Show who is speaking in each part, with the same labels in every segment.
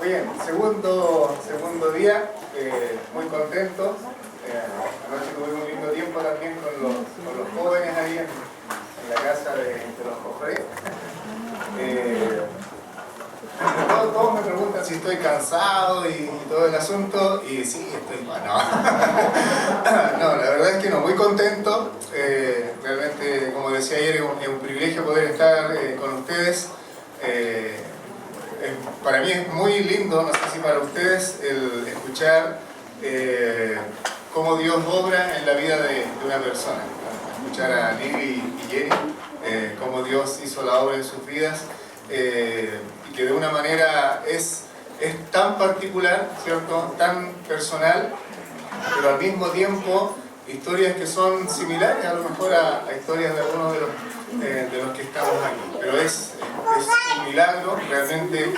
Speaker 1: Bien, segundo día, muy contentos. Anoche tuvimos un lindo tiempo también con los jóvenes ahí en la casa de los Jofré. Todos me preguntan si estoy cansado y todo el asunto, y sí, estoy bueno. No, la verdad es que no, muy contento. Realmente, como decía ayer, es un privilegio poder estar con ustedes. Para mí es muy lindo, no sé si para ustedes, el escuchar cómo Dios obra en la vida de una persona. Escuchar a Lili y Jenny, cómo Dios hizo la obra en sus vidas, y que de una manera es tan particular, ¿cierto? Tan personal, pero al mismo tiempo historias que son similares a lo mejor a historias de algunos de los que estamos aquí. Pero es un milagro, realmente,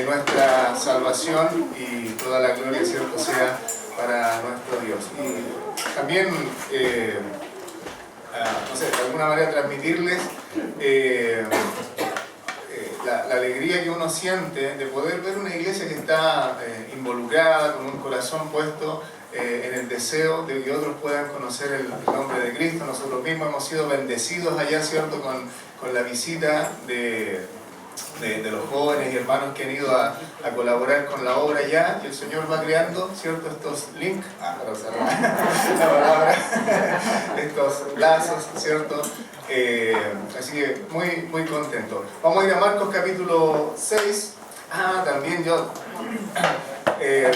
Speaker 1: nuestra salvación, y toda la gloria, ¿cierto?, sea para nuestro Dios. Y también, no sé, de alguna manera transmitirles la alegría que uno siente de poder ver una iglesia que está involucrada, con un corazón puesto en el deseo de que otros puedan conocer el nombre de Cristo. Nosotros mismos hemos sido bendecidos allá, ¿cierto?, con la visita de los jóvenes y hermanos que han ido a colaborar con la obra ya, y el Señor va creando, ¿cierto?, estos links, para usar la palabra, estos lazos, ¿cierto? Así que muy contento. Vamos a ir a Marcos capítulo 6. También yo,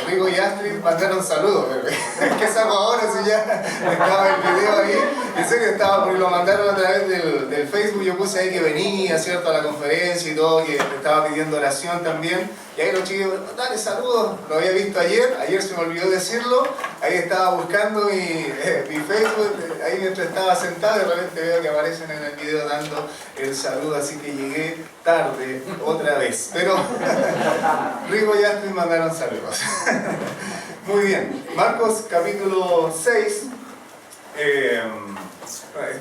Speaker 1: Rigo y Astrid mandaron saludos. ¿Qué saco ahora si ya estaba el video ahí? En serio estaba, porque lo mandaron a través del Facebook. Yo puse ahí que venía, ¿cierto?, a la conferencia y todo, que estaba pidiendo oración también. Y ahí los chicos, dale saludos. Lo había visto ayer se me olvidó decirlo. Ahí estaba buscando mi Facebook, ahí mientras estaba sentado, y de repente veo que aparecen en el video dando el saludo, así que llegué tarde otra vez. Pero Rigo y Astrid mandaron saludos. Muy bien, Marcos capítulo 6.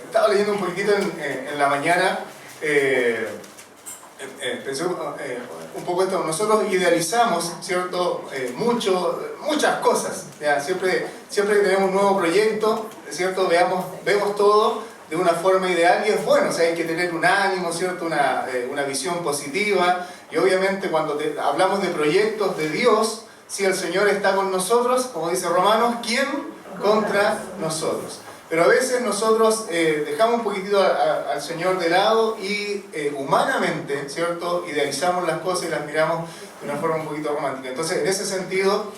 Speaker 1: Estaba leyendo un poquitito en la mañana. Pensé un poco esto. Nosotros idealizamos, ¿cierto?, muchas cosas, ¿ya? Siempre que tenemos un nuevo proyecto, ¿cierto?, vemos todo de una forma ideal, y es bueno. O sea, hay que tener un ánimo, ¿cierto?, una visión positiva. Y obviamente cuando hablamos de proyectos de Dios, si el Señor está con nosotros, como dice Romanos, ¿quién contra nosotros? Pero a veces nosotros dejamos un poquitito al Señor de lado y humanamente, ¿cierto?, idealizamos las cosas y las miramos de una forma un poquito romántica. Entonces, en ese sentido,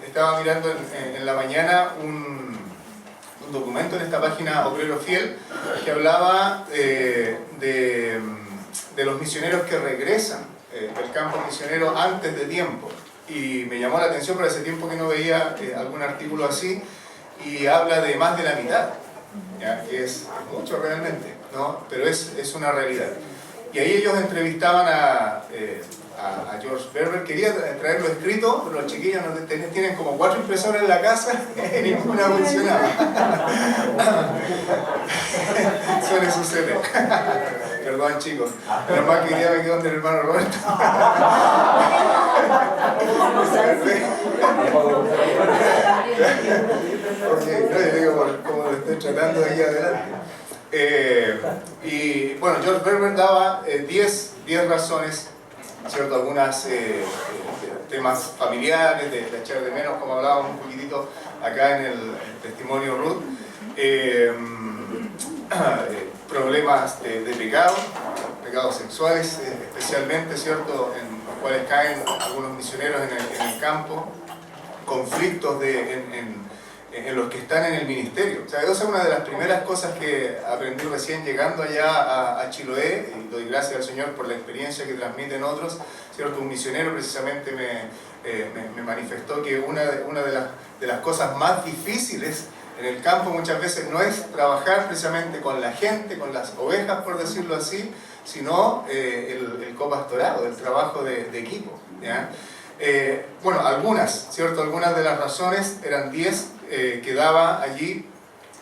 Speaker 1: estaba mirando en la mañana un documento en esta página Obrero Fiel que hablaba de los misioneros que regresan del campo misionero antes de tiempo. Y me llamó la atención, pero hace tiempo que no veía algún artículo así. Y habla de más de la mitad, ¿ya? Que es mucho realmente, ¿no? Pero es una realidad. Y ahí ellos entrevistaban a George Berber. Quería traerlo escrito, pero los chiquillos tienen como 4 impresoras en la casa y ninguna funcionaba. Suele suceder. Perdón, chicos. Pero más que ya me quedo donde el hermano Roberto. Porque yo digo, como lo estoy tratando ahí adelante. Y bueno, George Berber daba 10 razones, ¿cierto? Algunas temas familiares, de echar de menos, como hablábamos un poquitito acá en el testimonio Ruth. Problemas de pecado, pecados sexuales especialmente, ¿cierto?, en los cuales caen algunos misioneros en el campo, conflictos en los que están en el ministerio. O sea, esa es una de las primeras cosas que aprendí recién llegando allá a Chiloé, y doy gracias al Señor por la experiencia que transmiten otros, ¿cierto? Un misionero precisamente me manifestó que una de las cosas más difíciles en el campo muchas veces no es trabajar precisamente con la gente, con las ovejas, por decirlo así, sino el copastorado, el trabajo de equipo, ¿ya? Bueno, algunas de las razones eran 10 que daba allí,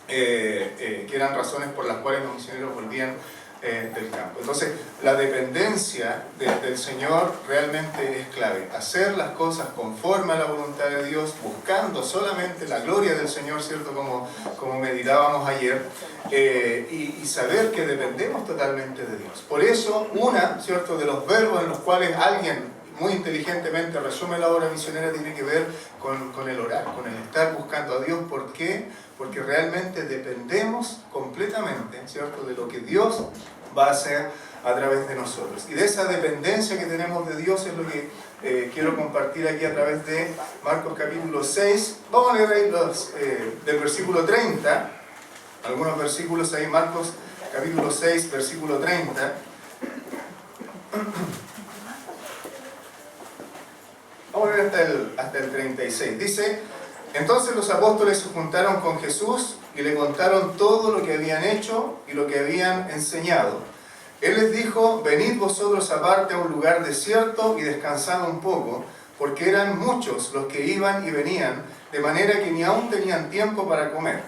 Speaker 1: que eran razones por las cuales los misioneros volvían del campo. Entonces, la dependencia del Señor realmente es clave. Hacer las cosas conforme a la voluntad de Dios, buscando solamente la gloria del Señor, ¿cierto? Como meditábamos ayer, y saber que dependemos totalmente de Dios. Por eso, ¿cierto?, de los verbos en los cuales alguien muy inteligentemente resume la obra misionera tiene que ver con el orar, con el estar buscando a Dios. ¿Por qué? Porque realmente dependemos completamente, ¿cierto?, de lo que Dios va a hacer a través de nosotros. Y de esa dependencia que tenemos de Dios es lo que quiero compartir aquí a través de Marcos capítulo 6. Vamos a leer ahí del versículo 30, algunos versículos ahí, Marcos capítulo 6, versículo 30. Vamos a ver hasta el 36. Dice: entonces los apóstoles se juntaron con Jesús y le contaron todo lo que habían hecho y lo que habían enseñado. Él les dijo: venid vosotros aparte a un lugar desierto y descansad un poco, porque eran muchos los que iban y venían, de manera que ni aún tenían tiempo para comer.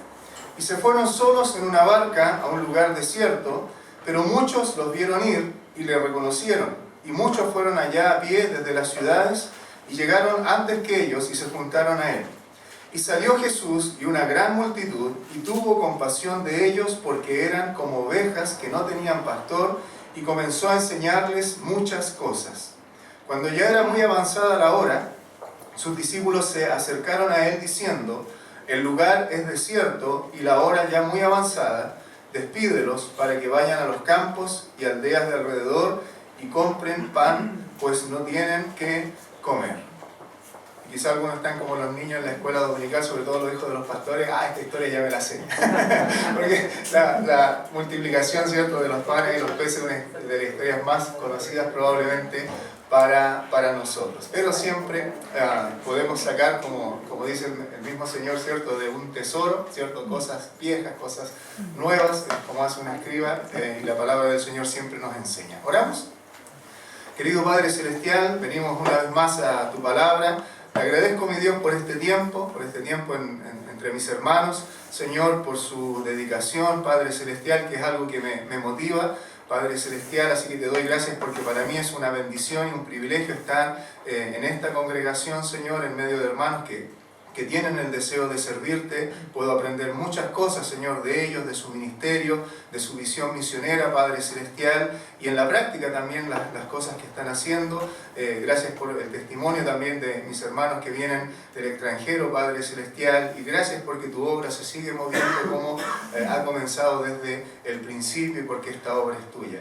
Speaker 1: Y se fueron solos en una barca a un lugar desierto, pero muchos los vieron ir y le reconocieron, y muchos fueron allá a pie desde las ciudades y llegaron antes que ellos y se juntaron a él. Y salió Jesús y una gran multitud, y tuvo compasión de ellos porque eran como ovejas que no tenían pastor, y comenzó a enseñarles muchas cosas. Cuando ya era muy avanzada la hora, sus discípulos se acercaron a él diciendo: el lugar es desierto y la hora ya muy avanzada, despídelos para que vayan a los campos y aldeas de alrededor y compren pan, pues no tienen que comer. Quizá algunos están como los niños en la escuela dominical, sobre todo los hijos de los pastores: esta historia ya me la sé. Porque la multiplicación, ¿cierto?, de los panes y los peces es una de las historias más conocidas probablemente para nosotros. Pero siempre podemos sacar, como dice el mismo Señor, ¿cierto?, de un tesoro, ¿cierto?, cosas viejas, cosas nuevas, como hace un escriba, y la palabra del Señor siempre nos enseña. ¿Oramos? Querido Padre Celestial, venimos una vez más a tu palabra. Te agradezco, mi Dios, por este tiempo entre mis hermanos, Señor, por su dedicación, Padre Celestial, que es algo que me motiva, Padre Celestial, así que te doy gracias porque para mí es una bendición y un privilegio estar en esta congregación, Señor, en medio de hermanos que tienen el deseo de servirte. Puedo aprender muchas cosas, Señor, de ellos, de su ministerio, de su visión misionera, Padre Celestial, y en la práctica también las cosas que están haciendo. Gracias por el testimonio también de mis hermanos que vienen del extranjero, Padre Celestial, y gracias porque tu obra se sigue moviendo como ha comenzado desde el principio, y porque esta obra es tuya.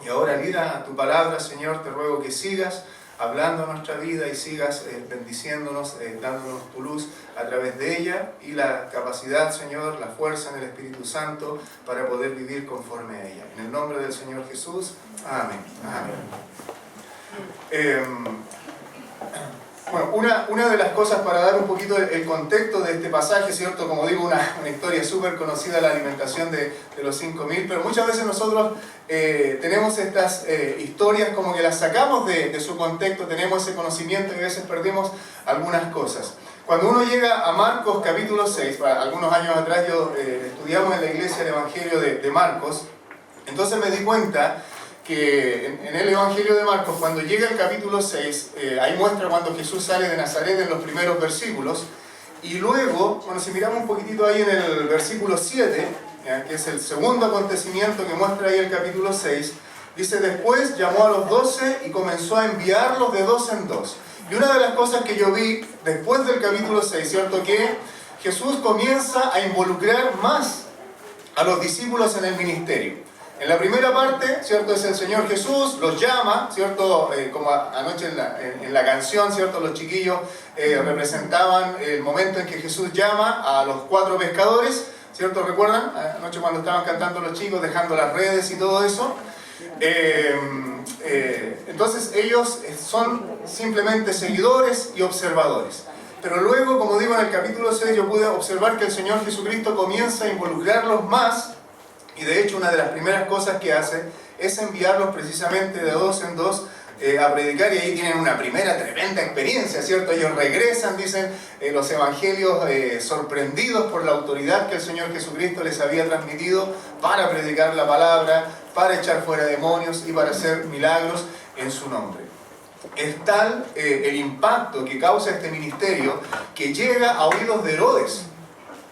Speaker 1: Y ahora, mira tu palabra, Señor, te ruego que sigas hablando nuestra vida y sigas bendiciéndonos, dándonos tu luz a través de ella, y la capacidad, Señor, la fuerza en el Espíritu Santo para poder vivir conforme a ella. En el nombre del Señor Jesús, amén. Bueno, una de las cosas, para dar un poquito el contexto de este pasaje, ¿cierto? Como digo, una historia súper conocida, la alimentación de los 5.000, pero muchas veces nosotros tenemos estas historias como que las sacamos de su contexto, tenemos ese conocimiento y a veces perdemos algunas cosas. Cuando uno llega a Marcos capítulo 6, algunos años atrás estudiamos en la iglesia el Evangelio de Marcos, entonces me di cuenta que en el Evangelio de Marcos, cuando llega el capítulo 6, ahí muestra cuando Jesús sale de Nazaret en los primeros versículos, y luego, bueno, si miramos un poquitito ahí en el versículo 7, que es el segundo acontecimiento que muestra ahí el capítulo 6, dice: después llamó a los 12 y comenzó a enviarlos de dos en dos. Y una de las cosas que yo vi después del capítulo 6, ¿cierto?, que Jesús comienza a involucrar más a los discípulos en el ministerio. En la primera parte, ¿cierto?, es el Señor Jesús, los llama, ¿cierto?, como anoche en la canción, ¿cierto?, los chiquillos representaban el momento en que Jesús llama a los 4 pescadores, ¿cierto? ¿Recuerdan? Anoche cuando estaban cantando los chicos, dejando las redes y todo eso. Entonces ellos son simplemente seguidores y observadores. Pero luego, como digo, en el capítulo 6 yo pude observar que el Señor Jesucristo comienza a involucrarlos más. Y de hecho una de las primeras cosas que hace es enviarlos precisamente de dos en dos a predicar, y ahí tienen una primera tremenda experiencia, ¿cierto? Ellos regresan, dicen los evangelios, sorprendidos por la autoridad que el Señor Jesucristo les había transmitido para predicar la palabra, para echar fuera demonios y para hacer milagros en su nombre. Es tal el impacto que causa este ministerio que llega a oídos de Herodes.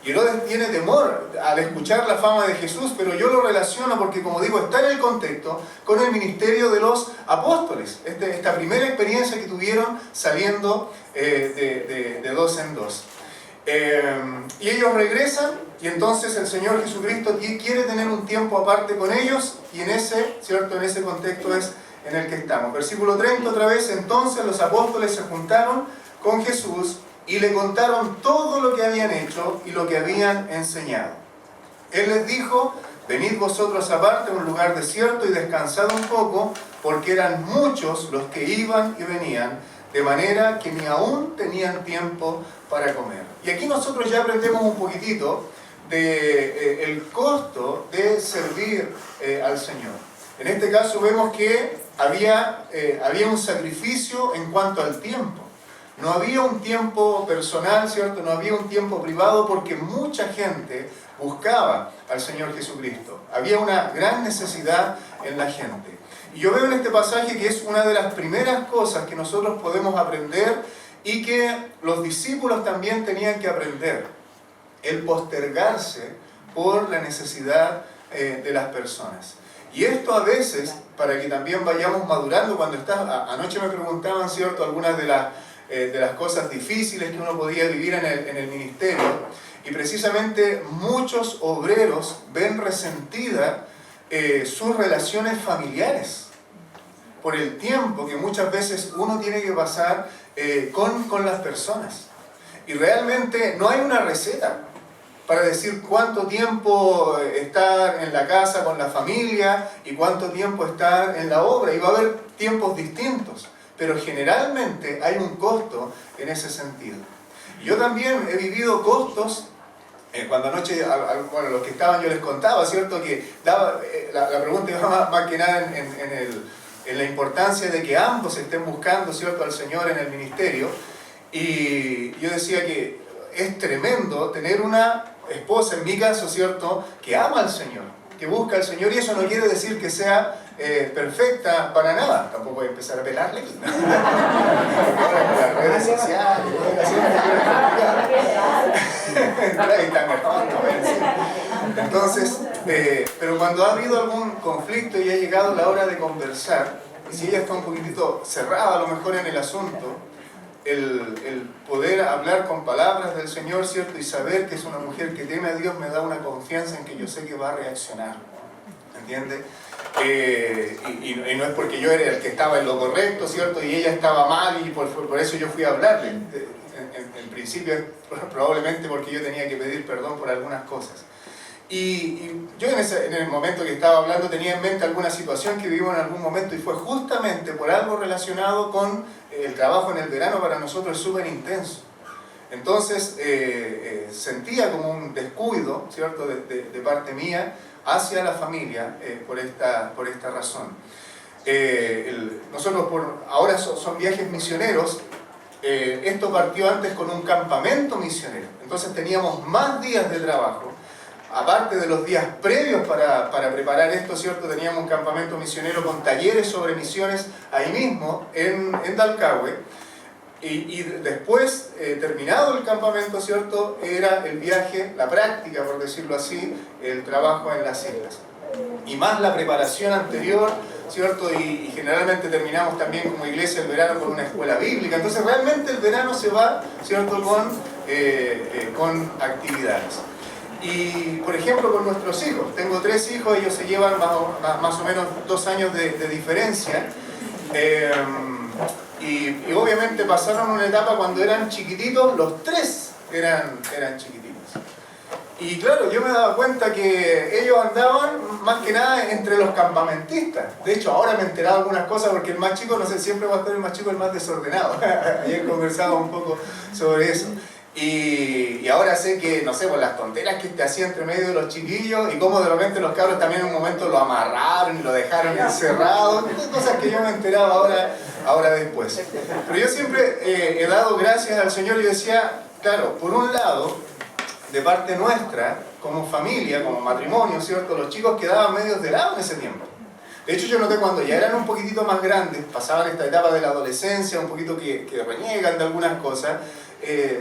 Speaker 1: Y Herodes tiene temor al escuchar la fama de Jesús, pero yo lo relaciono porque, como digo, está en el contexto con el ministerio de los apóstoles. Esta primera experiencia que tuvieron saliendo de dos en dos. Y ellos regresan, y entonces el Señor Jesucristo quiere tener un tiempo aparte con ellos, y en ese contexto es en el que estamos. Versículo 30 otra vez: entonces los apóstoles se juntaron con Jesús y le contaron todo lo que habían hecho y lo que habían enseñado. Él les dijo: venid vosotros aparte a un lugar desierto y descansad un poco, porque eran muchos los que iban y venían, de manera que ni aún tenían tiempo para comer. Y aquí nosotros ya aprendemos un poquitito del costo de servir al Señor. En este caso vemos que había un sacrificio en cuanto al tiempo. No había un tiempo personal, ¿cierto? No había un tiempo privado, porque mucha gente buscaba al Señor Jesucristo. Había una gran necesidad en la gente. Y yo veo en este pasaje que es una de las primeras cosas que nosotros podemos aprender y que los discípulos también tenían que aprender: el postergarse por la necesidad de las personas. Y esto a veces, para que también vayamos madurando, anoche me preguntaban, ¿cierto?, algunas de las cosas difíciles que uno podía vivir en el ministerio, y precisamente muchos obreros ven resentidas sus relaciones familiares por el tiempo que muchas veces uno tiene que pasar con las personas. Y realmente no hay una receta para decir cuánto tiempo estar en la casa con la familia y cuánto tiempo estar en la obra. Y va a haber tiempos distintos, pero generalmente hay un costo en ese sentido. Y yo también he vivido costos. Cuando anoche, bueno, los que estaban yo les contaba, ¿cierto?, que la pregunta iba más que nada en la importancia de que ambos estén buscando, ¿cierto?, al Señor en el ministerio. Y yo decía que es tremendo tener una esposa, en mi caso, ¿cierto?, que ama al Señor, que busca al Señor, y eso no quiere decir que sea perfecta para nada. Tampoco voy a empezar a pelarle aquí, ¿no? Las redes sociales, entonces, pero cuando ha habido algún conflicto y ha llegado la hora de conversar, y si ella está un poquitito cerrada a lo mejor en el asunto, el poder hablar con palabras del Señor, ¿cierto?, y saber que es una mujer que teme a Dios, me da una confianza en que yo sé que va a reaccionar, ¿entiende? Y no es porque yo era el que estaba en lo correcto, ¿cierto?, y ella estaba mal, y por eso yo fui a hablarle. En principio es probablemente porque yo tenía que pedir perdón por algunas cosas. Y yo en el momento que estaba hablando tenía en mente alguna situación que vivimos en algún momento, y fue justamente por algo relacionado con el trabajo en el verano. Para nosotros es súper intenso. Entonces sentía como un descuido, ¿cierto?, de parte mía hacia la familia por esta razón. Nosotros ahora son viajes misioneros. Esto partió antes con un campamento misionero. Entonces teníamos más días de trabajo. Aparte de los días previos para preparar esto, ¿cierto?, teníamos un campamento misionero con talleres sobre misiones ahí mismo, en Dalcahue. Y después, terminado el campamento, ¿cierto?, era el viaje, la práctica, por decirlo así, el trabajo en las islas. Y más la preparación anterior, ¿cierto? Y generalmente terminamos también como iglesia el verano con una escuela bíblica. Entonces realmente el verano se va, ¿cierto?, con actividades. Y, por ejemplo, con nuestros hijos. Tengo 3 hijos, ellos se llevan más o menos 2 años de diferencia. Y obviamente pasaron una etapa cuando eran chiquititos, los 3 eran chiquititos. Y claro, yo me daba cuenta que ellos andaban más que nada entre los campamentistas. De hecho, ahora me he enterado algunas cosas porque el más chico, no sé, siempre va a estar el más chico, el más desordenado. Ayer conversaba un poco sobre eso. Y ahora sé que, no sé, por las tonteras que te hacía entre medio de los chiquillos y cómo de repente los cabros también en un momento lo amarraron y lo dejaron encerrado, cosas que yo me enteraba ahora después. Pero yo siempre he dado gracias al Señor y decía, claro, por un lado, de parte nuestra, como familia, como matrimonio, ¿cierto? Los chicos quedaban medios de lado en ese tiempo. De hecho, yo noté cuando ya eran un poquitito más grandes, pasaban esta etapa de la adolescencia, un poquito que reniegan de algunas cosas,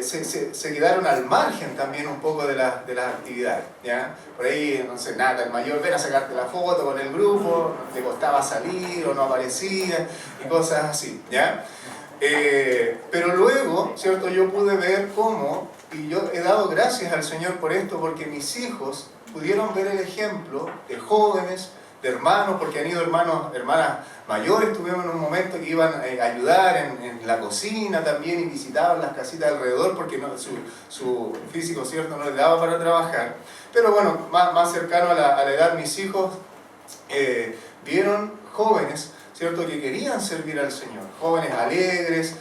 Speaker 1: se quedaron al margen también un poco de las actividades, ¿ya? Por ahí, no sé, nada, el mayor ven a sacarte la foto con el grupo, le costaba salir o no aparecía y cosas así, ¿ya? Pero luego, ¿cierto? Yo pude ver cómo, y yo he dado gracias al Señor por esto, porque mis hijos pudieron ver el ejemplo de jóvenes, de hermanos, porque han ido hermanas mayores, tuvieron en un momento que iban a ayudar en la cocina también y visitaban las casitas alrededor porque no, su físico, ¿cierto?, no les daba para trabajar. Pero bueno, más cercano a la edad, mis hijos vieron jóvenes, ¿cierto?, que querían servir al Señor, jóvenes alegres,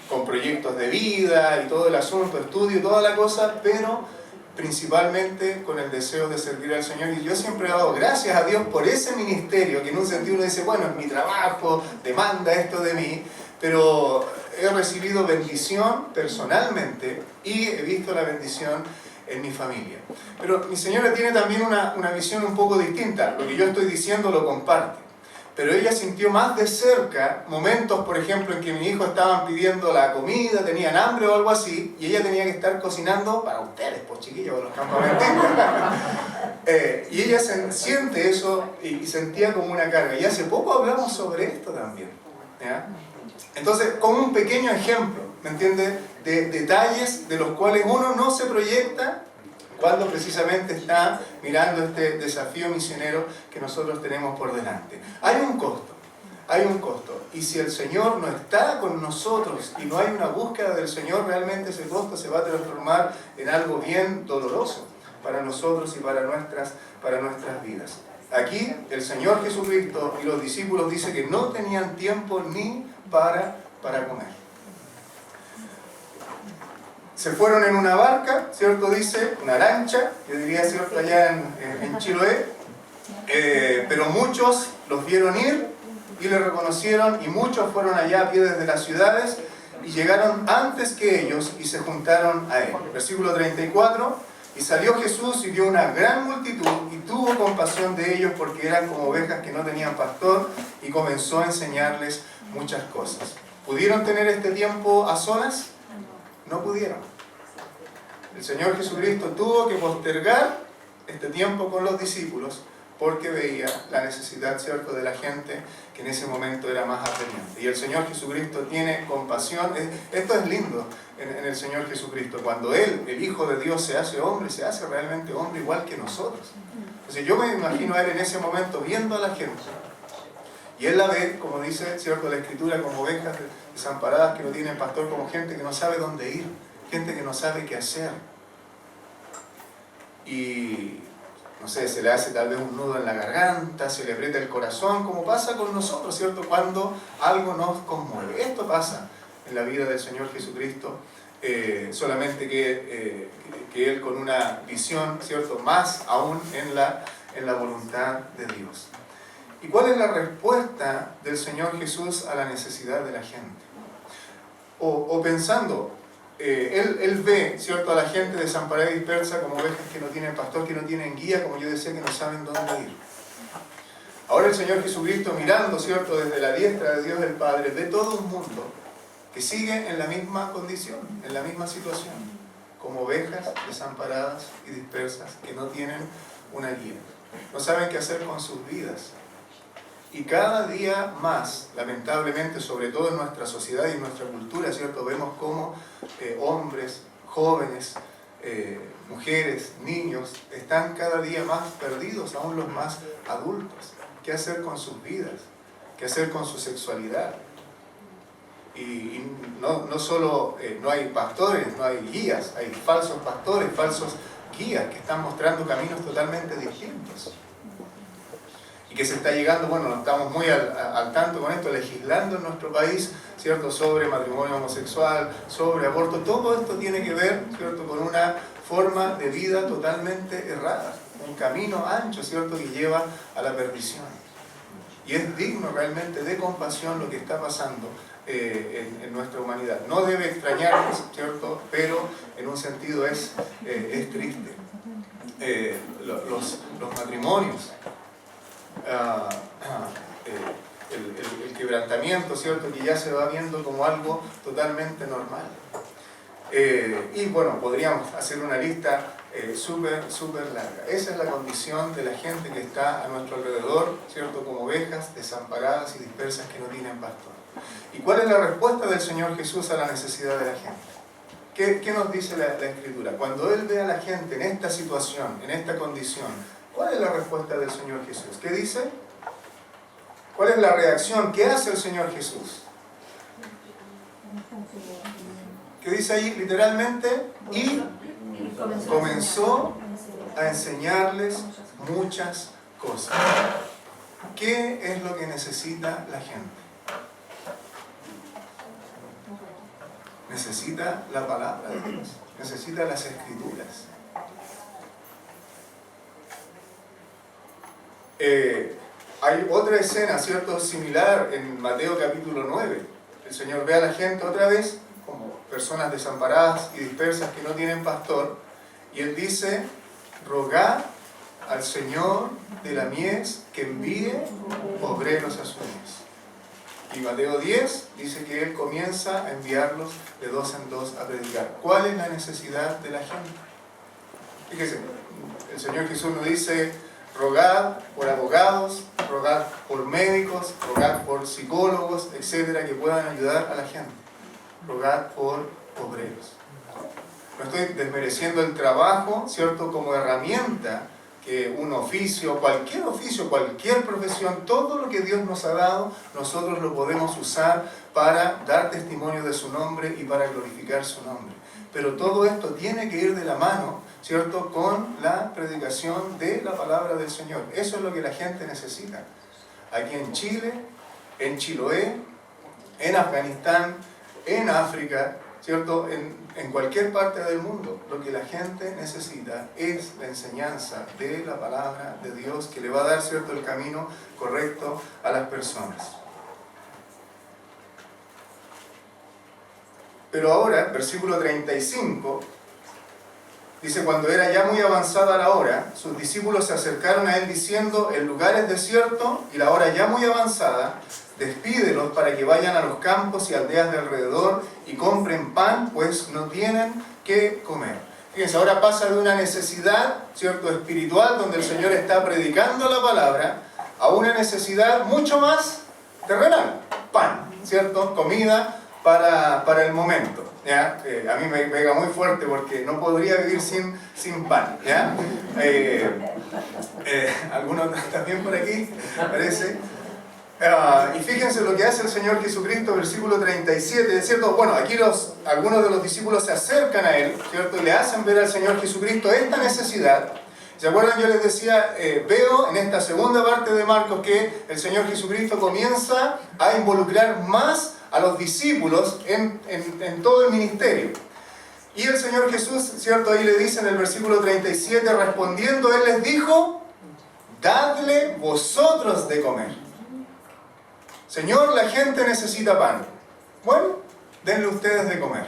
Speaker 1: con proyectos de vida y todo el asunto, estudio y toda la cosa, pero principalmente con el deseo de servir al Señor. Y yo siempre he dado gracias a Dios por ese ministerio, que en un sentido uno dice, bueno, es mi trabajo, demanda esto de mí, pero he recibido bendición personalmente y he visto la bendición en mi familia. Pero mi señora tiene también una visión un poco distinta. Lo que yo estoy diciendo lo comparte. Pero ella sintió más de cerca momentos, por ejemplo, en que mis hijos estaban pidiendo la comida, tenían hambre o algo así, y ella tenía que estar cocinando para ustedes, pues chiquillos, de los campamentistas. Y ella siente eso y sentía como una carga. Y hace poco hablamos sobre esto también, ¿ya? Entonces, como un pequeño ejemplo, ¿me entiendes? De detalles de los cuales uno no se proyecta cuando precisamente está mirando este desafío misionero que nosotros tenemos por delante. Hay un costo. Y si el Señor no está con nosotros y no hay una búsqueda del Señor, realmente ese costo se va a transformar en algo bien doloroso para nosotros y para nuestras vidas. Aquí el Señor Jesucristo y los discípulos dicen que no tenían tiempo ni para comer. Se fueron en una barca, ¿cierto? Dice, una lancha, yo diría, ¿cierto?, allá en Chiloé, pero muchos los vieron ir y le reconocieron, y muchos fueron allá a pie desde las ciudades y llegaron antes que ellos y se juntaron a él. Versículo 34, y salió Jesús y vio una gran multitud y tuvo compasión de ellos porque eran como ovejas que no tenían pastor y comenzó a enseñarles muchas cosas. ¿Pudieron tener este tiempo a solas? No pudieron. El Señor Jesucristo tuvo que postergar este tiempo con los discípulos porque veía la necesidad, ¿cierto?, de la gente que en ese momento era más apremiante. Y el Señor Jesucristo tiene compasión. Esto es lindo en el Señor Jesucristo. Cuando Él, el Hijo de Dios, se hace hombre, se hace realmente hombre igual que nosotros. Entonces yo me imagino a Él en ese momento viendo a la gente. Y Él la ve, como dice, ¿cierto?, la Escritura, como ovejas desamparadas que no tienen pastor, como gente que no sabe dónde ir, gente que no sabe qué hacer. Y, no sé, se le hace tal vez un nudo en la garganta, se le aprieta el corazón, como pasa con nosotros, ¿cierto?, cuando algo nos conmueve. Esto pasa en la vida del Señor Jesucristo, solamente que Él con una visión, ¿cierto?, más aún en la voluntad de Dios. ¿Y cuál es la respuesta del Señor Jesús a la necesidad de la gente? O pensando, Él ve, ¿cierto?, a la gente desamparada y dispersa como ovejas que no tienen pastor, que no tienen guía, como yo decía, que no saben dónde ir. Ahora el Señor Jesucristo, mirando, ¿cierto?, desde la diestra de Dios el Padre, ve todo un mundo que sigue en la misma condición, en la misma situación, como ovejas desamparadas y dispersas, que no tienen una guía, no saben qué hacer con sus vidas. Y cada día más, lamentablemente, sobre todo en nuestra sociedad y en nuestra cultura, ¿cierto?, vemos cómo hombres, jóvenes, mujeres, niños, están cada día más perdidos, aún los más adultos. ¿Qué hacer con sus vidas? ¿Qué hacer con su sexualidad? Y no solo no hay pastores, no hay guías, hay falsos pastores, falsos guías que están mostrando caminos totalmente distintos. y que se está llegando, bueno, estamos muy al tanto con esto, legislando en nuestro país, ¿cierto?, sobre matrimonio homosexual, sobre aborto. Todo esto tiene que ver, ¿cierto?, con una forma de vida totalmente errada, un camino ancho, ¿cierto?, que lleva a la perdición. Y es digno realmente de compasión lo que está pasando en nuestra humanidad. No debe extrañarnos, ¿cierto?, pero en un sentido es triste. Los matrimonios, el quebrantamiento, ¿cierto?, que ya se va viendo como algo totalmente normal. Y bueno, podríamos hacer una lista súper larga. Esa es la condición de la gente que está a nuestro alrededor, ¿cierto?, como ovejas desamparadas y dispersas que no tienen pastor. ¿Y cuál es la respuesta del Señor Jesús a la necesidad de la gente? ¿Qué nos dice la Escritura? Cuando Él ve a la gente en esta situación, en esta condición, ¿cuál es la respuesta del Señor Jesús? ¿Qué dice? ¿Cuál es la reacción? ¿Qué hace el Señor Jesús? ¿Qué dice ahí literalmente? Y comenzó a enseñarles muchas cosas. ¿Qué es lo que necesita la gente? Necesita la palabra de Dios, necesita las Escrituras. Hay otra escena, ¿cierto?, similar en Mateo capítulo 9. El Señor ve a la gente otra vez como personas desamparadas y dispersas que no tienen pastor, y Él dice: rogad al Señor de la mies que envíe obreros a su mies. Y Mateo 10 dice que Él comienza a enviarlos de dos en dos a predicar. ¿Cuál es la necesidad de la gente? Fíjese, el Señor Jesús nos dice: rogad por abogados, rogad por médicos, rogad por psicólogos, etcétera, que puedan ayudar a la gente. Rogad por obreros. No estoy desmereciendo el trabajo, ¿cierto?, como herramienta, que un oficio, cualquier profesión, todo lo que Dios nos ha dado, nosotros lo podemos usar para dar testimonio de su nombre y para glorificar su nombre. Pero todo esto tiene que ir de la mano, ¿cierto?, con la predicación de la palabra del Señor. Eso es lo que la gente necesita. Aquí en Chile, en Chiloé, en Afganistán, en África, ¿cierto?, en cualquier parte del mundo, lo que la gente necesita es la enseñanza de la palabra de Dios, que le va a dar, ¿cierto?, el camino correcto a las personas. Pero ahora, versículo 35, dice: cuando era ya muy avanzada la hora, sus discípulos se acercaron a Él diciendo: el lugar es desierto y la hora ya muy avanzada, despídelos para que vayan a los campos y aldeas de alrededor y compren pan, pues no tienen qué comer. Fíjense, ahora pasa de una necesidad, ¿cierto?, espiritual, donde el Señor está predicando la palabra, a una necesidad mucho más terrenal: pan, ¿cierto?, comida para el momento, ¿ya? A mí me pega muy fuerte porque no podría vivir sin pan, ¿ya? Algunos también por aquí, parece. Y fíjense lo que hace el Señor Jesucristo, versículo 37, es cierto. Bueno, aquí algunos de los discípulos se acercan a Él, ¿cierto?, y le hacen ver al Señor Jesucristo esta necesidad. ¿Se acuerdan? Yo les decía, veo en esta segunda parte de Marcos que el Señor Jesucristo comienza a involucrar más a los discípulos en todo el ministerio. Y el Señor Jesús, ¿cierto?, ahí le dice en el versículo 37, respondiendo, Él les dijo: dadle vosotros de comer. Señor, la gente necesita pan. Bueno, denle ustedes de comer.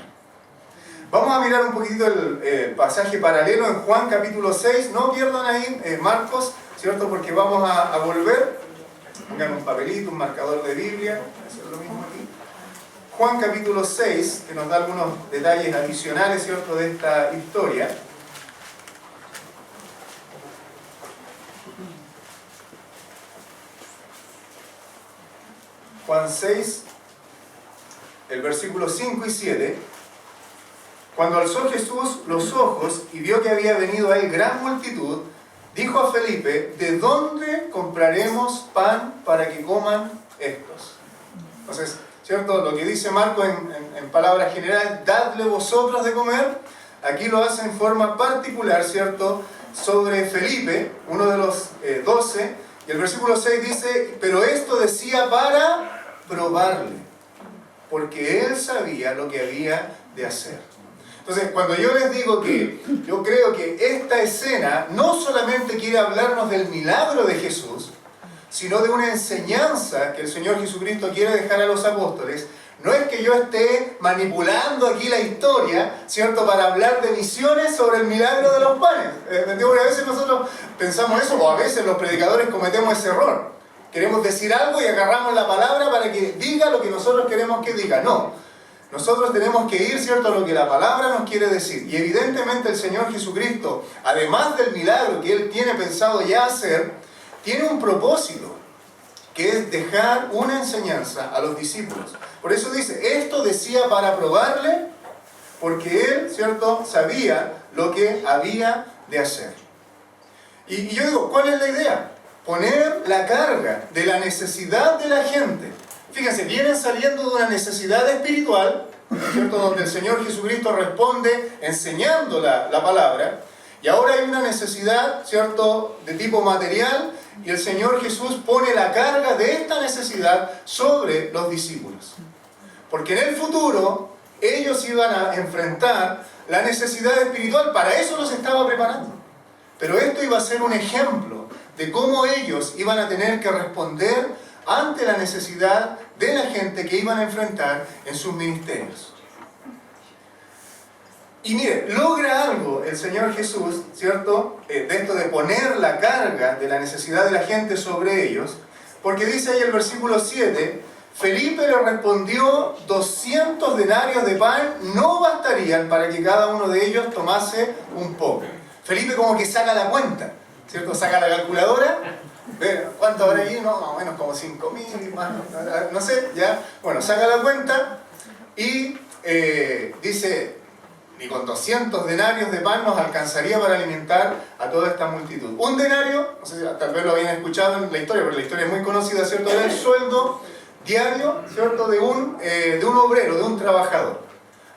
Speaker 1: Vamos a mirar un poquito el pasaje paralelo en Juan capítulo 6. No pierdan ahí Marcos, ¿cierto?, porque vamos a volver. Pongan un papelito, un marcador de Biblia. Eso es lo mismo aquí. Juan capítulo 6, que nos da algunos detalles adicionales, ¿cierto?, de esta historia. Juan 6, el versículo 5 y 7. Cuando alzó Jesús los ojos y vio que había venido a él gran multitud, dijo a Felipe: ¿de dónde compraremos pan para que coman estos? Entonces, ¿cierto?, lo que dice Marco en palabras generales, dadle vosotros de comer, aquí lo hace en forma particular, ¿cierto?, sobre Felipe, uno de los 12, Y el versículo 6 dice, pero esto decía para probarle, porque él sabía lo que había de hacer. Entonces, cuando yo les digo que yo creo que esta escena no solamente quiere hablarnos del milagro de Jesús, sino de una enseñanza que el Señor Jesucristo quiere dejar a los apóstoles. No es que yo esté manipulando aquí la historia, ¿cierto?, para hablar de visiones sobre el milagro de los panes. A veces nosotros pensamos eso, o a veces los predicadores cometemos ese error. Queremos decir algo y agarramos la palabra para que diga lo que nosotros queremos que diga. No. Nosotros tenemos que ir, ¿cierto?, a lo que la palabra nos quiere decir. Y evidentemente el Señor Jesucristo, además del milagro que Él tiene pensado ya hacer, tiene un propósito, que es dejar una enseñanza a los discípulos. Por eso dice, esto decía para probarle, porque Él, ¿cierto?, sabía lo que había de hacer. Y yo digo, ¿cuál es la idea? Poner la carga de la necesidad de la gente. Fíjense, vienen saliendo de una necesidad espiritual, ¿cierto?, donde el Señor Jesucristo responde enseñando la palabra, y ahora hay una necesidad, ¿cierto?, de tipo material, y el Señor Jesús pone la carga de esta necesidad sobre los discípulos. Porque en el futuro ellos iban a enfrentar la necesidad espiritual, para eso los estaba preparando. Pero esto iba a ser un ejemplo de cómo ellos iban a tener que responder ante la necesidad de la gente que iban a enfrentar en sus ministerios. Y mire, logra algo el Señor Jesús, ¿cierto?, de esto de poner la carga de la necesidad de la gente sobre ellos, porque dice ahí el versículo 7, Felipe le respondió, 200 denarios de pan no bastarían para que cada uno de ellos tomase un poco. Felipe como que saca la cuenta, ¿cierto? Saca la calculadora, ve, ¿cuánto habrá allí? No, más o menos como 5.000, más, no sé, ya. Bueno, saca la cuenta y dice, ni con 200 denarios de pan nos alcanzaría para alimentar a toda esta multitud. Un denario, no sé si tal vez lo habían escuchado en la historia, pero la historia es muy conocida, ¿cierto? Era el sueldo diario, ¿cierto?, de un obrero, de un trabajador.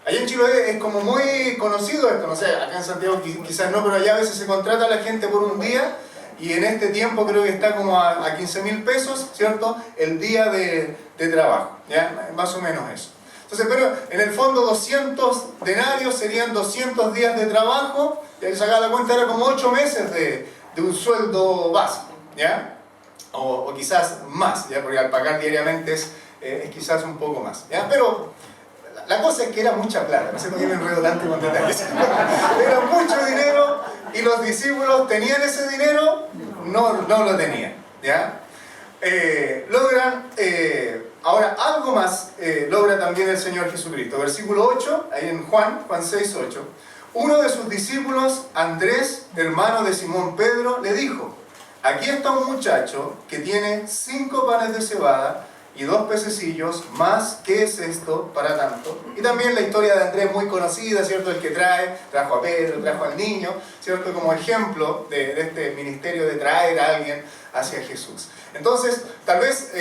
Speaker 1: Allá en Chile es como muy conocido esto, no sé, acá en Santiago quizás no, pero allá a veces se contrata a la gente por un día, y en este tiempo creo que está como a 15.000 pesos, ¿cierto?, el día de trabajo, ¿ya? Más o menos eso. Entonces, pero en el fondo 200 denarios serían 200 días de trabajo, y al sacar la cuenta era como 8 meses de un sueldo básico, ¿ya? O quizás más, ¿ya? Porque al pagar diariamente es quizás un poco más, ¿ya? Pero la cosa es que era mucha plata, no sé por qué me enredo tanto con detalles. Era mucho dinero, y los discípulos tenían ese dinero, no lo tenían, ¿ya? Ahora algo más logra también el Señor Jesucristo. Versículo 8, ahí en Juan 6, 8. Uno de sus discípulos, Andrés, hermano de Simón Pedro, le dijo, aquí está un muchacho que tiene 5 panes de cebada y 2 pececillos, más, ¿qué es esto para tanto? Y también la historia de Andrés muy conocida, ¿cierto? El que trajo a Pedro, trajo al niño, ¿cierto? Como ejemplo de este ministerio de traer a alguien hacia Jesús. Entonces, tal vez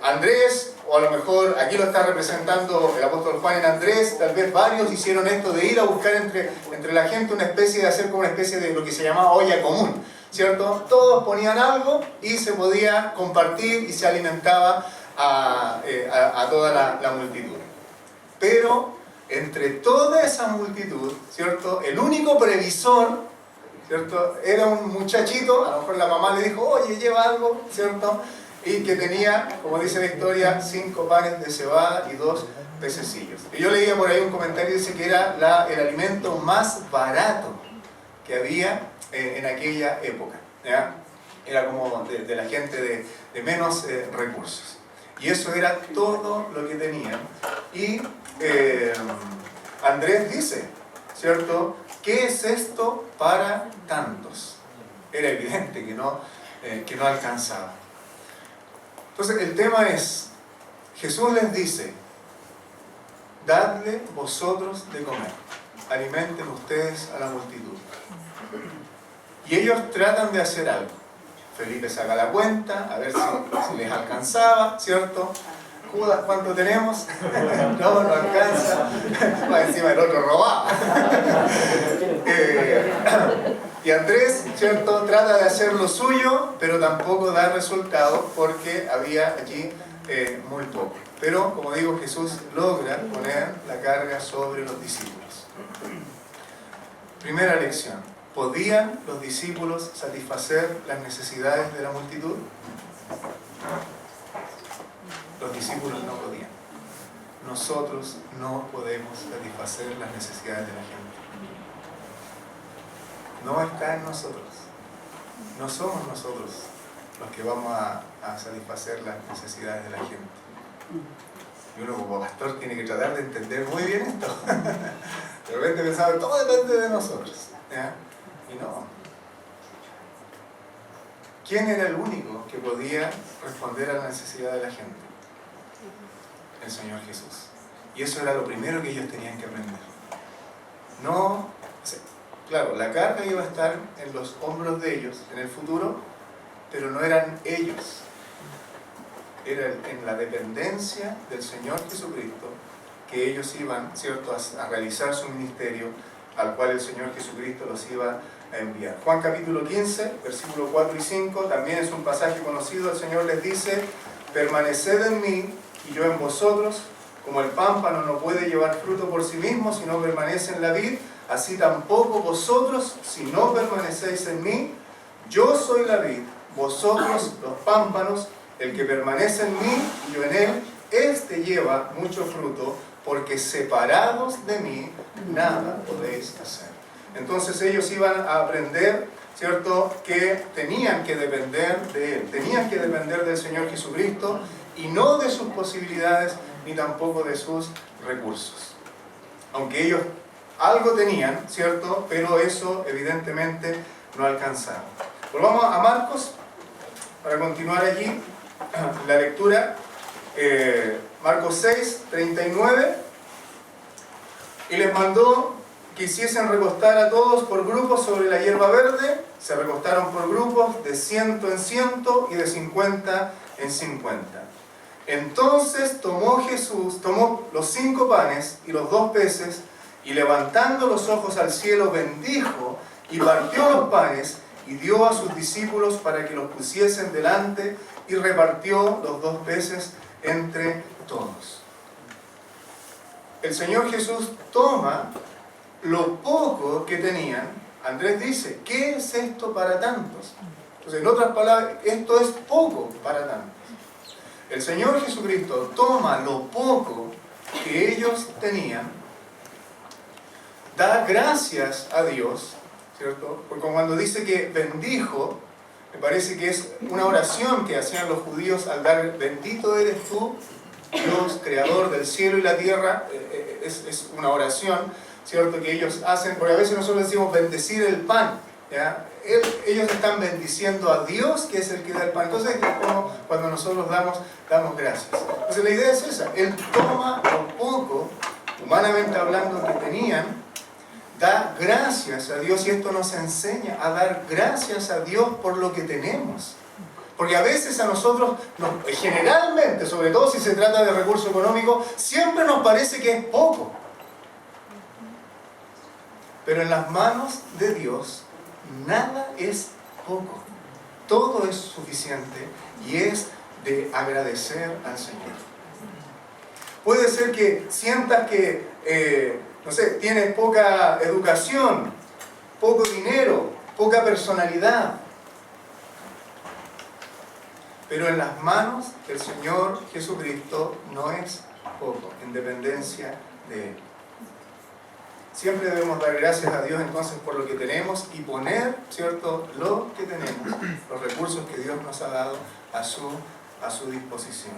Speaker 1: Andrés, o a lo mejor aquí lo está representando el apóstol Juan en Andrés, tal vez varios hicieron esto de ir a buscar entre la gente una especie de hacer como una especie de lo que se llamaba olla común, ¿cierto? Todos ponían algo y se podía compartir y se alimentaba a toda la multitud. Pero entre toda esa multitud, ¿cierto?, el único previsor, ¿cierto?, era un muchachito, a lo mejor la mamá le dijo, oye, lleva algo, ¿cierto?, y que tenía, como dice la historia, 5 panes de cebada y 2 pececillos. Y yo leía por ahí un comentario, dice que era el alimento más barato que había en aquella época, ¿ya? Era como de la gente de menos recursos. Y eso era todo lo que tenían. Y Andrés dice, ¿cierto?, ¿qué es esto para tantos? Era evidente que no alcanzaba. Entonces el tema es, Jesús les dice, dadle vosotros de comer, alimenten ustedes a la multitud. Y ellos tratan de hacer algo. Felipe saca la cuenta, a ver si les alcanzaba, ¿cierto? Judas, ¿cuánto tenemos? No alcanza. Encima el otro robaba. Y Andrés, ¿cierto?, trata de hacer lo suyo, pero tampoco da resultado porque había allí muy poco. Pero, como digo, Jesús logra poner la carga sobre los discípulos. Primera lección. ¿Podían los discípulos satisfacer las necesidades de la multitud? Los discípulos no podían. Nosotros no podemos satisfacer las necesidades de la gente. No está en nosotros. No somos nosotros los que vamos a satisfacer las necesidades de la gente. Y uno como pastor tiene que tratar de entender muy bien esto. De repente pensaba que todo depende de nosotros, ¿ya? Y no. ¿Quién era el único que podía responder a la necesidad de la gente? El Señor Jesús. Y eso era lo primero que ellos tenían que aprender. No, claro, la carga iba a estar en los hombros de ellos en el futuro, pero no eran ellos. Era en la dependencia del Señor Jesucristo que ellos iban, ¿cierto?, a realizar su ministerio, al cual el Señor Jesucristo los iba a enviar. Juan capítulo 15, versículos 4 y 5, también es un pasaje conocido. El Señor les dice: permaneced en mí y yo en vosotros, como el pámpano no puede llevar fruto por sí mismo si no permanece en la vid, así tampoco vosotros si no permanecéis en mí. Yo soy la vid, vosotros los pámpanos. El que permanece en mí y yo en él, éste lleva mucho fruto, porque separados de mí nada podéis hacer. Entonces ellos iban a aprender, ¿cierto?, que tenían que depender de Él, tenían que depender del Señor Jesucristo y no de sus posibilidades ni tampoco de sus recursos. Aunque ellos algo tenían, ¿cierto?, pero eso evidentemente no alcanzaron. Volvamos a Marcos para continuar allí la lectura. Marcos 6, 39. Y les mandó que hiciesen recostar a todos por grupos sobre la hierba verde. Se recostaron por grupos de 100 en 100 y de 50 en 50. Entonces tomó los 5 panes y los 2 peces, y levantando los ojos al cielo bendijo y partió los panes y dio a sus discípulos para que los pusiesen delante, y repartió los 2 peces entre todos. El Señor Jesús toma lo poco que tenían. Andrés dice: ¿qué es esto para tantos? Entonces, en otras palabras, esto es poco para tantos. El Señor Jesucristo toma lo poco que ellos tenían, da gracias a Dios, ¿cierto? Porque cuando dice que bendijo, me parece que es una oración que hacían los judíos al dar: bendito eres tú, Dios, creador del cielo y la tierra. Es una oración, ¿cierto?, que ellos hacen, porque a veces nosotros decimos bendecir el pan, ¿ya? Ellos están bendiciendo a Dios, que es el que da el pan. Entonces es como cuando nosotros damos gracias. Entonces la idea es esa: Él toma lo poco, humanamente hablando, que tenían, da gracias a Dios, y esto nos enseña a dar gracias a Dios por lo que tenemos. Porque a veces a nosotros, generalmente, sobre todo si se trata de recurso económico, siempre nos parece que es poco. Pero en las manos de Dios, nada es poco. Todo es suficiente y es de agradecer al Señor. Puede ser que sientas que, no sé, tienes poca educación, poco dinero, poca personalidad. Pero en las manos del Señor Jesucristo no es poco, en dependencia de Él. Siempre debemos dar gracias a Dios entonces por lo que tenemos y poner, ¿cierto?, lo que tenemos, los recursos que Dios nos ha dado a su disposición.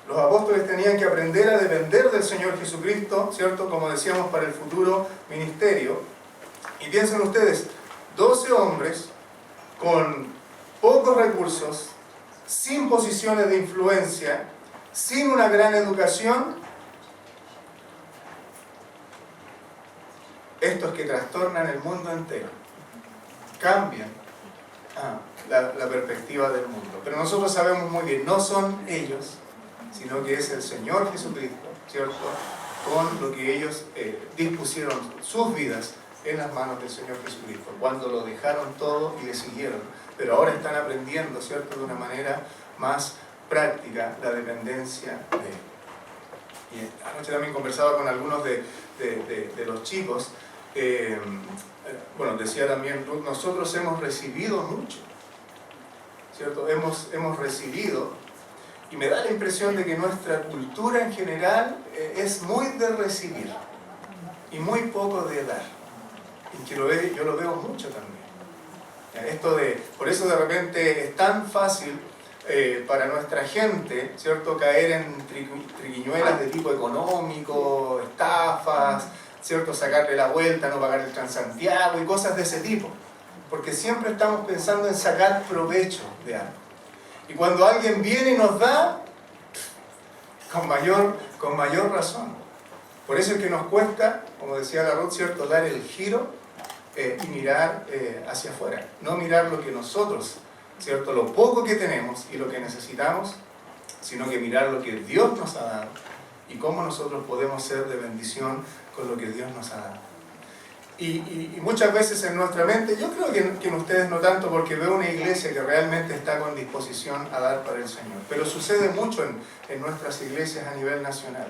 Speaker 1: Los apóstoles tenían que aprender a depender del Señor Jesucristo, ¿cierto?, como decíamos, para el futuro ministerio. Y piensen ustedes, 12 hombres con pocos recursos, sin posiciones de influencia, sin una gran educación, estos que trastornan el mundo entero, cambian la perspectiva del mundo. Pero nosotros sabemos muy bien, no son ellos, sino que es el Señor Jesucristo, ¿cierto?, con lo que ellos dispusieron sus vidas en las manos del Señor Jesucristo, cuando lo dejaron todo y le siguieron, pero ahora están aprendiendo, ¿cierto?, de una manera más práctica la dependencia de Él. Y anoche también conversaba con algunos de los chicos, bueno, decía también Ruth, nosotros hemos recibido mucho, ¿cierto? Hemos recibido, y me da la impresión de que nuestra cultura en general es muy de recibir y muy poco de dar. Y que yo lo veo mucho también. Por eso de repente es tan fácil para nuestra gente, ¿cierto?, caer en triquiñuelas de tipo económico, estafas, ¿cierto?, sacarle la vuelta, no pagar el Transantiago y cosas de ese tipo. Porque siempre estamos pensando en sacar provecho de algo. Y cuando alguien viene y nos da, con mayor razón. Por eso es que nos cuesta, como decía la Ruth, ¿cierto?, dar el giro y mirar hacia afuera. No mirar lo que nosotros, ¿cierto?, lo poco que tenemos y lo que necesitamos, sino que mirar lo que Dios nos ha dado y cómo nosotros podemos ser de bendición con lo que Dios nos ha dado. Y muchas veces en nuestra mente, yo creo que en ustedes no tanto, porque veo una iglesia que realmente está con disposición a dar para el Señor, pero sucede mucho en nuestras iglesias a nivel nacional.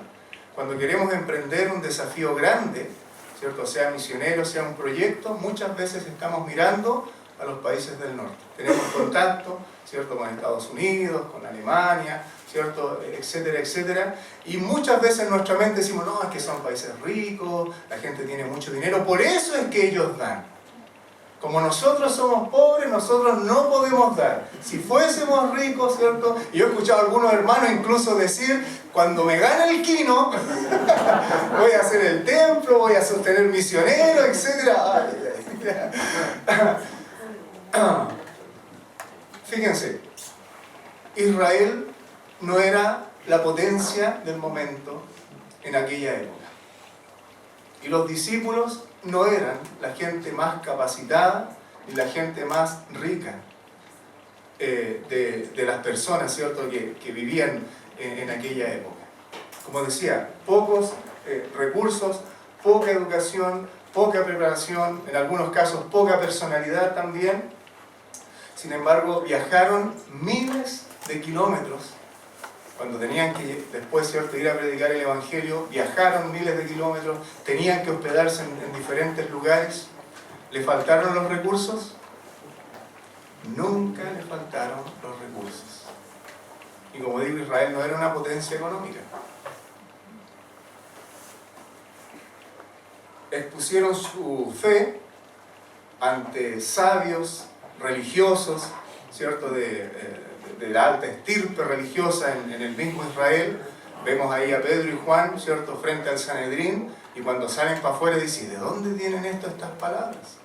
Speaker 1: Cuando queremos emprender un desafío grande, ¿cierto?, sea misionero, sea un proyecto, muchas veces estamos mirando a los países del norte. Tenemos contacto, ¿cierto?, con Estados Unidos, con Alemania, ¿cierto?, etcétera, etcétera. Y muchas veces en nuestra mente decimos, no, es que son países ricos, la gente tiene mucho dinero, por eso es que ellos dan. Como nosotros somos pobres, nosotros no podemos dar. Si fuésemos ricos, ¿cierto? Y yo he escuchado a algunos hermanos incluso decir, cuando me gane el quino, voy a hacer el templo, voy a sostener misioneros, etcétera. Fíjense, Israel no era la potencia del momento en aquella época. Y los discípulos no eran la gente más capacitada ni la gente más rica de las personas, ¿cierto?, que vivían en aquella época. Como decía, pocos recursos, poca educación, poca preparación, en algunos casos poca personalidad también. Sin embargo, viajaron miles de kilómetros. Cuando tenían que después, ¿cierto?, ir a predicar el Evangelio, viajaron miles de kilómetros, tenían que hospedarse en diferentes lugares. ¿Le faltaron los recursos? Nunca le faltaron los recursos. Y como digo, Israel no era una potencia económica. Expusieron su fe ante sabios religiosos, ¿cierto?, de la alta estirpe religiosa en el mismo Israel. Vemos ahí a Pedro y Juan, ¿cierto?, frente al Sanedrín, y cuando salen para afuera dicen, ¿de dónde tienen estas palabras?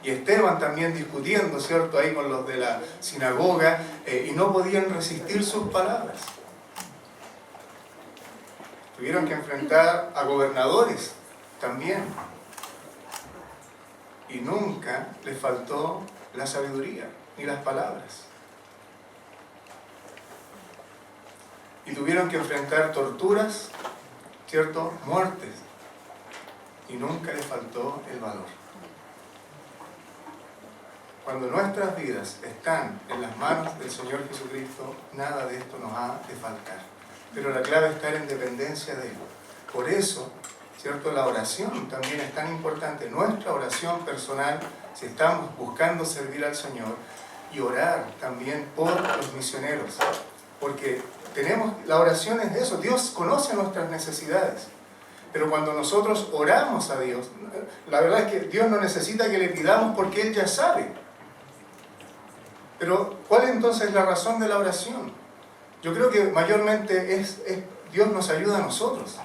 Speaker 1: Y Esteban también discutiendo, ¿cierto?, ahí con los de la sinagoga, y no podían resistir sus palabras. Tuvieron que enfrentar a gobernadores también. Y nunca les faltó la sabiduría ni las palabras. Y tuvieron que enfrentar torturas, ¿cierto?, muertes. Y nunca les faltó el valor. Cuando nuestras vidas están en las manos del Señor Jesucristo, nada de esto nos ha de faltar. Pero la clave es estar en dependencia de Él. Por eso, ¿cierto?, la oración también es tan importante. Nuestra oración personal, si estamos buscando servir al Señor, y orar también por los misioneros. Porque la oración es eso, Dios conoce nuestras necesidades. Pero cuando nosotros oramos a Dios, la verdad es que Dios no necesita que le pidamos porque Él ya sabe. Pero, ¿cuál es entonces la razón de la oración? Yo creo que mayormente Dios nos ayuda a nosotros.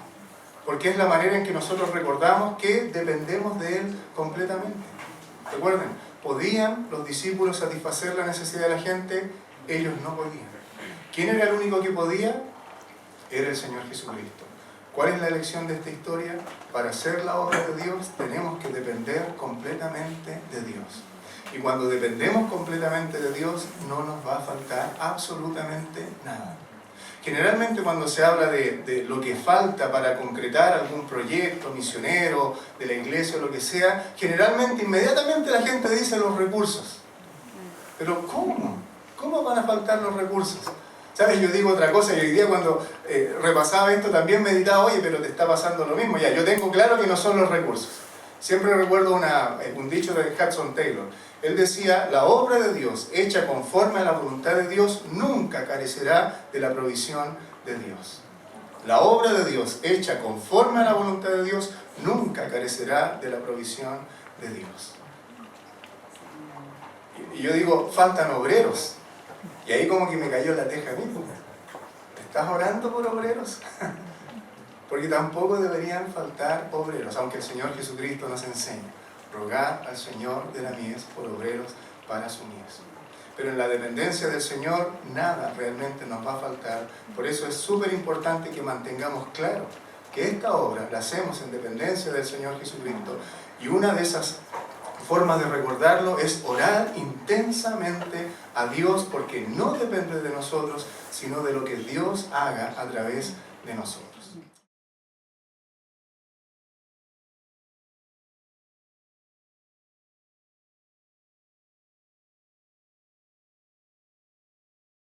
Speaker 1: Porque es la manera en que nosotros recordamos que dependemos de Él completamente. Recuerden, ¿podían los discípulos satisfacer la necesidad de la gente? Ellos no podían. ¿Quién era el único que podía? Era el Señor Jesucristo. ¿Cuál es la lección de esta historia? Para hacer la obra de Dios tenemos que depender completamente de Dios. Y cuando dependemos completamente de Dios, no nos va a faltar absolutamente nada. Generalmente cuando se habla de lo que falta para concretar algún proyecto misionero de la iglesia o lo que sea, generalmente inmediatamente la gente dice los recursos. Pero ¿cómo? ¿Cómo van a faltar los recursos? ¿Sabes? Yo digo otra cosa y hoy día cuando repasaba esto también meditaba, oye, pero te está pasando lo mismo. Ya, yo tengo claro que no son los recursos. Siempre recuerdo un dicho de Hudson Taylor. Él decía, la obra de Dios hecha conforme a la voluntad de Dios nunca carecerá de la provisión de Dios. La obra de Dios hecha conforme a la voluntad de Dios nunca carecerá de la provisión de Dios. Y yo digo, faltan obreros. Y ahí como que me cayó la teja a mí. ¿Estás orando por obreros? Porque tampoco deberían faltar obreros, aunque el Señor Jesucristo nos enseña. Rogar al Señor de la mies por obreros para su mies. Pero en la dependencia del Señor nada realmente nos va a faltar. Por eso es súper importante que mantengamos claro que esta obra la hacemos en dependencia del Señor Jesucristo. Y una de esas formas de recordarlo es orar intensamente a Dios, porque no depende de nosotros, sino de lo que Dios haga a través de nosotros.